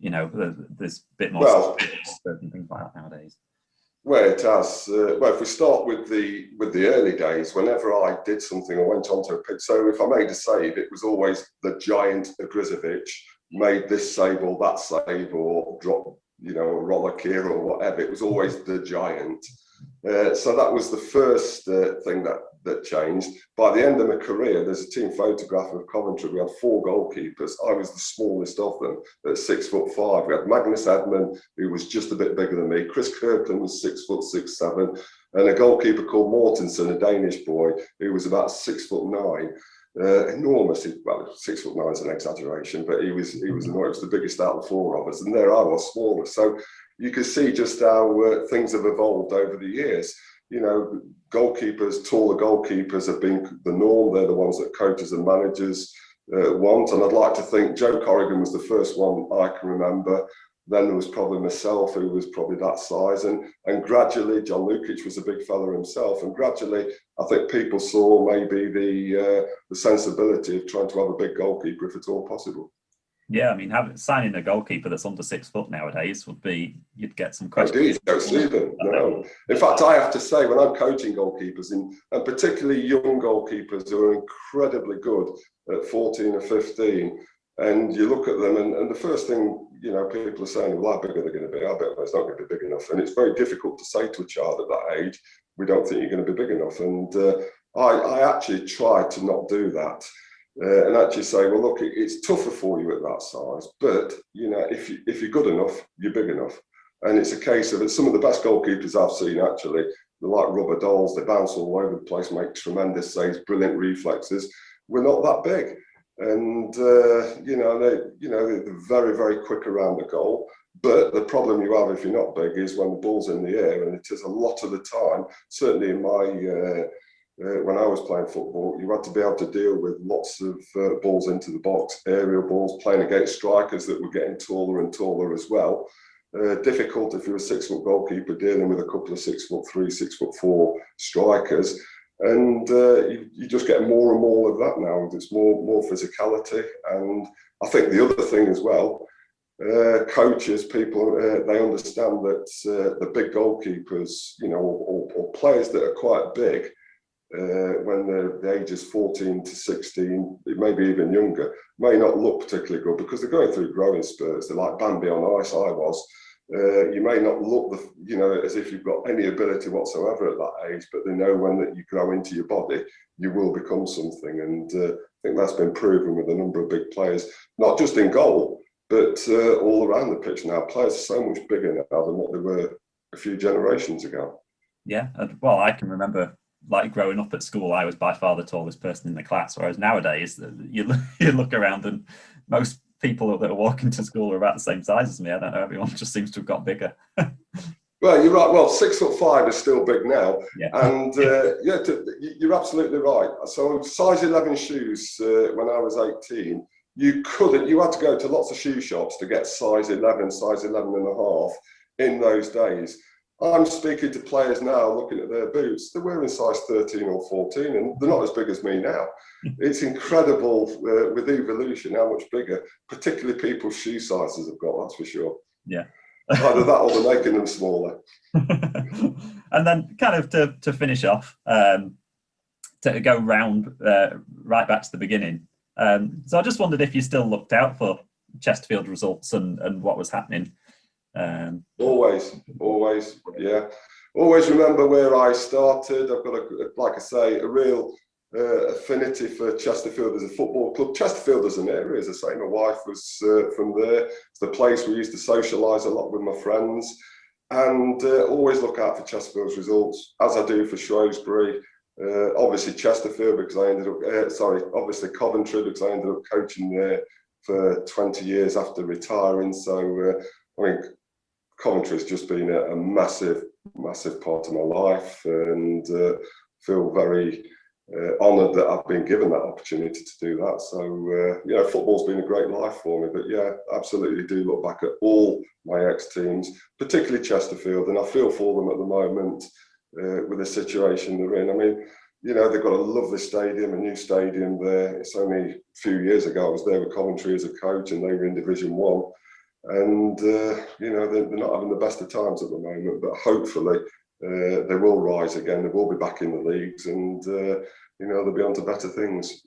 there's a bit more and things like that nowadays. Well, it has. If we start with the early days, whenever I did something or went onto a pitch, so if I made a save, it was always the giant Ogrizovic made this save or that save or dropped, a roller kier or whatever. It was always the giant. So that was the first thing that changed. By the end of my career, there's a team photograph of Coventry. We had 4 goalkeepers. I was the smallest of them at 6'5". We had Magnus Edman, who was just a bit bigger than me. Chris Kirkland was 6'6", 6'7", and a goalkeeper called Mortensen, a Danish boy, who was about 6'9". Enormous. Well, 6'9" is an exaggeration, but he was enormous. He was the biggest out of the 4 of us, and there I was, smaller. So you can see just how things have evolved over the years. You know, goalkeepers, taller goalkeepers have been the norm. They're the ones that coaches and managers want. And I'd like to think Joe Corrigan was the first one I can remember. Then there was probably myself, who was probably that size. And gradually, John Lukic was a big fella himself. And gradually, I think people saw maybe the sensibility of trying to have a big goalkeeper if at all possible. Yeah, I mean, signing a goalkeeper that's under 6 foot nowadays would be, you'd get some questions. Indeed, don't see them. No. In fact, I have to say, when I'm coaching goalkeepers, and particularly young goalkeepers who are incredibly good at 14 or 15, and you look at them, and the first thing, you know, people are saying, well, how big are they going to be? I bet it's not going to be big enough. And it's very difficult to say to a child at that age, we don't think you're going to be big enough. And I actually try to not do that. And actually say, well, look, it's tougher for you at that size, but you know, if you're good enough, you're big enough. And it's a case of it. Some of the best goalkeepers I've seen, actually, they're like rubber dolls. They bounce all over the place, make tremendous saves, brilliant reflexes. We're not that big, and they're very, very quick around the goal. But the problem you have if you're not big is when the ball's in the air, and it is a lot of the time. Certainly in my when I was playing football, you had to be able to deal with lots of balls into the box, aerial balls, playing against strikers that were getting taller and taller as well. Difficult if you're a 6 foot goalkeeper dealing with a couple of 6'3", 6'4" strikers. And you just get more and more of that now. It's more physicality. And I think the other thing as well, coaches, people, they understand that the big goalkeepers, you know, or players that are quite big, when the age is 14 to 16, maybe even younger, may not look particularly good because they're going through growing spurts. They're like Bambi on ice, I was. You may not look, as if you've got any ability whatsoever at that age, but they know when that you grow into your body, you will become something. And I think that's been proven with a number of big players, not just in goal, but all around the pitch now. Players are so much bigger now than what they were a few generations ago. Yeah, well, I can remember, like, growing up at school, I was by far the tallest person in the class, whereas nowadays you look around and most people that are walking to school are about the same size as me. I don't know, everyone just seems to have got bigger. Well, you're right. Well, 6'5" is still big now. Yeah. And you're absolutely right. So size 11 shoes, when I was 18, you had to go to lots of shoe shops to get size 11, size 11 and a half in those days. I'm speaking to players now, looking at their boots. They're wearing size 13 or 14, and they're not as big as me now. It's incredible with evolution how much bigger, particularly people's shoe sizes have got. That's for sure. Yeah. Either that or they're making them smaller. And then, kind of to finish off, to go round right back to the beginning. So I just wondered if you still looked out for Chesterfield results and what was happening. Always, yeah. Always remember where I started. I've got, like I say, a real affinity for Chesterfield as a football club. Chesterfield as an area, as I say, my wife was from there. It's the place we used to socialise a lot with my friends, and always look out for Chesterfield's results, as I do for Shrewsbury. Obviously Chesterfield, because I ended up, obviously Coventry, because I ended up coaching there for 20 years after retiring. So, I mean, Coventry's just been a massive, massive part of my life, and feel very honoured that I've been given that opportunity to do that. So, football's been a great life for me. But yeah, absolutely do look back at all my ex-teams, particularly Chesterfield, and I feel for them at the moment with the situation they're in. I mean, they've got a lovely stadium, a new stadium there. It's only a few years ago I was there with Coventry as a coach, and they were in Division 1. And, they're not having the best of times at the moment, but hopefully they will rise again. They will be back in the leagues, and, they'll be on to better things.